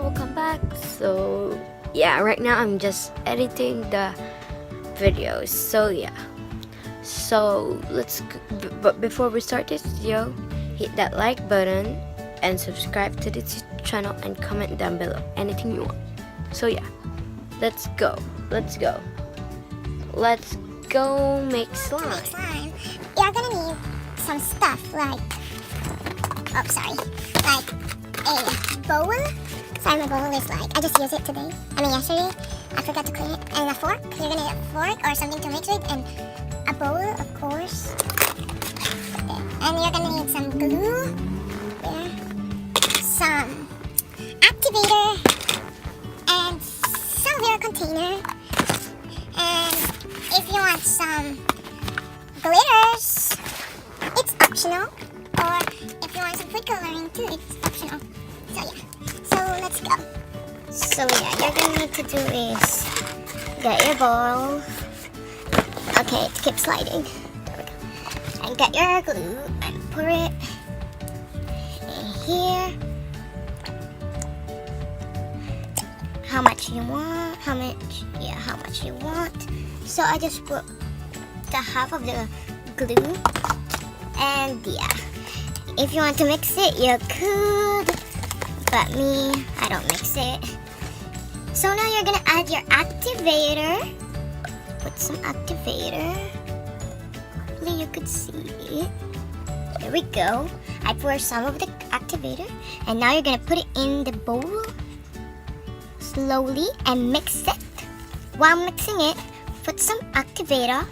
welcome back. So yeah, right now I'm just editing the videos. So yeah, so but before we start this video, hit that like button and subscribe to this channel and comment down below anything you want. So yeah, let's go make slime. To make slime, you're gonna need some stuff like, like a bowl. Sorry, my bowl is like, I just used it today. Yesterday. I forgot to clean it. And a fork. You're gonna need a fork or something to mix with, and a bowl, of course. And you're gonna need some glue. There. Some activator and silver container. And if you want some glitters, it's optional. Or if you want some food coloring too, it's optional. So yeah, so let's go. So yeah, you're gonna need to do is get your bowl. Okay, it keeps sliding. There we go. And get your glue and put it in here. How much you want? How much you want? So I just put the half of the glue, and yeah, if you want to mix it, you could, but me, I don't mix it. So now you're gonna add your activator. Put some activator. Hopefully you could see it. There we go. I poured some of the activator, and now you're gonna put it in the bowl slowly and mix it. While mixing it, put some activator.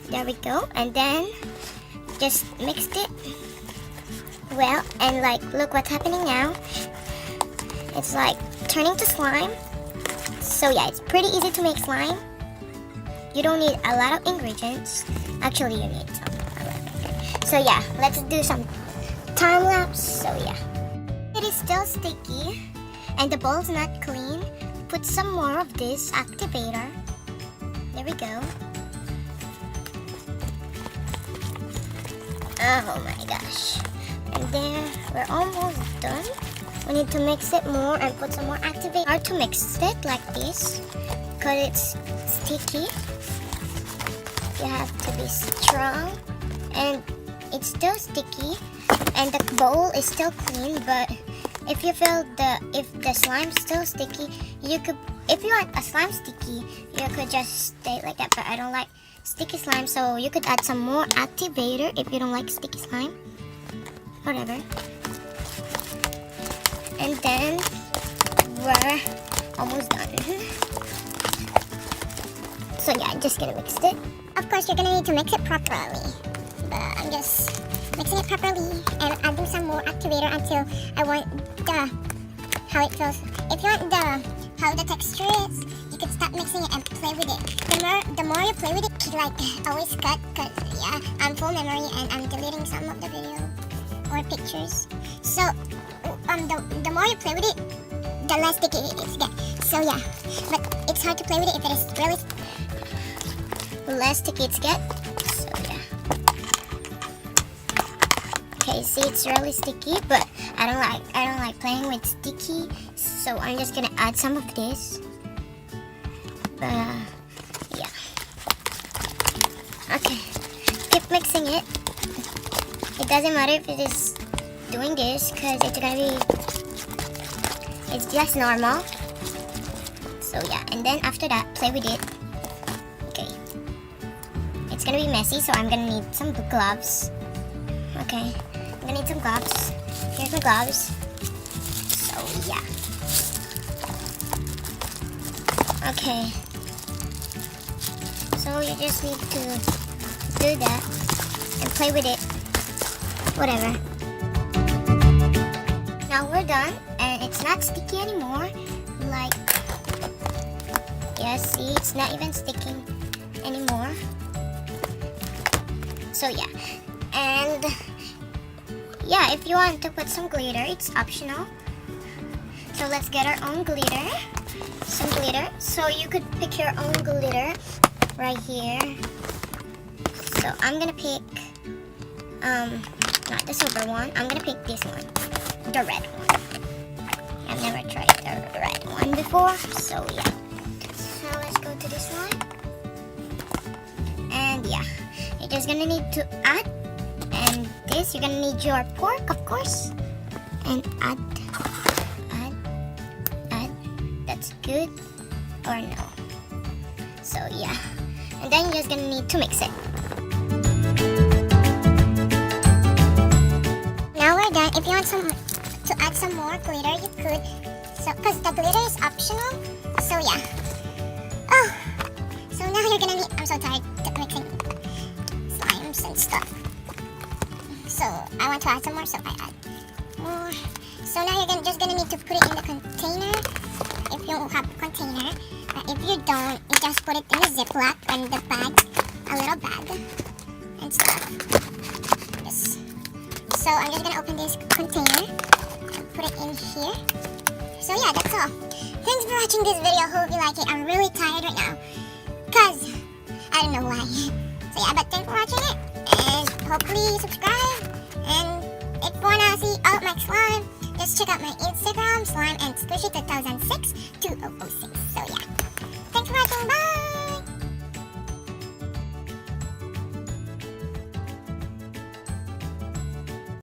There we go. And then just mixed it well, and like, look what's happening now. It's like turning to slime. So yeah, it's pretty easy to make slime. You don't need a lot of ingredients. Actually, you need some. So yeah, let's do some time lapse. So yeah, it is still sticky and the bowl's not clean. Put some more of this activator. There we go. Oh my gosh. And there, we're almost done. We need to mix it more and put some more activator. Hard to mix it like this because it's sticky. You have to be strong, and it's still sticky, and the bowl is still clean. But if you feel if the slime's still sticky, you could, if you want a slime sticky, you could just stay like that. But I don't like sticky slime, so you could add some more activator if you don't like sticky slime. Whatever. And then we're almost done. So yeah, I'm just gonna mix it. Of course, you're gonna need to mix it properly. But I'm just mixing it properly and adding some more activator until I want how it feels. If you want how the texture is, you could stop mixing it and play with it. The more you play with it, like always cut, cause yeah, I'm full memory and I'm deleting some of the video or pictures. So the more you play with it, the less sticky it gets. So yeah, but it's hard to play with it if it is really Less sticky it gets. So yeah. Okay, see, it's really sticky, but I don't like playing with sticky, so I'm just gonna add some of this. Yeah. Okay, keep mixing it. It doesn't matter if it is doing this, because it's just normal. So yeah, and then after that, play with it. Okay, it's gonna be messy, so I'm gonna need some gloves. Okay, I'm gonna need some gloves. Here's my gloves. So yeah. Okay, so you just need to do that and play with it. Whatever. Now we're done, and it's not sticky anymore. Like, yeah, see, it's not even sticking anymore. So yeah, and yeah, if you want to put some glitter, it's optional. So let's get our own glitter. Some glitter. So you could pick your own glitter right here. So I'm gonna pick not the silver one. I'm gonna pick this one. the red one. I've never tried the red one before, so yeah. So let's go to this one. And yeah, you're just gonna need to add, and this, you're gonna need your pork, of course. And add. That's good or no? So yeah, and then you're just gonna need to mix it. Now we're done. If you want to add some more glitter, you could. So, cause the glitter is optional. So yeah. Oh, so now you're gonna need. I'm so tired of mixing slimes and stuff. So I want to add some more, so I add more. So now you're just gonna need to put it in the container if you have a container. If you don't, you just put it in a Ziploc and the bag, a little bag and stuff. Yes. So I'm just gonna open this container and put it in here. So yeah, that's all. Thanks for watching this video. Hope you like it. I'm really tired right now, cause I don't know why. So yeah, but thanks for watching it, and hopefully subscribe. And if you wanna see all of my slime, just check out my Instagram, slime and squishy 2006 2006.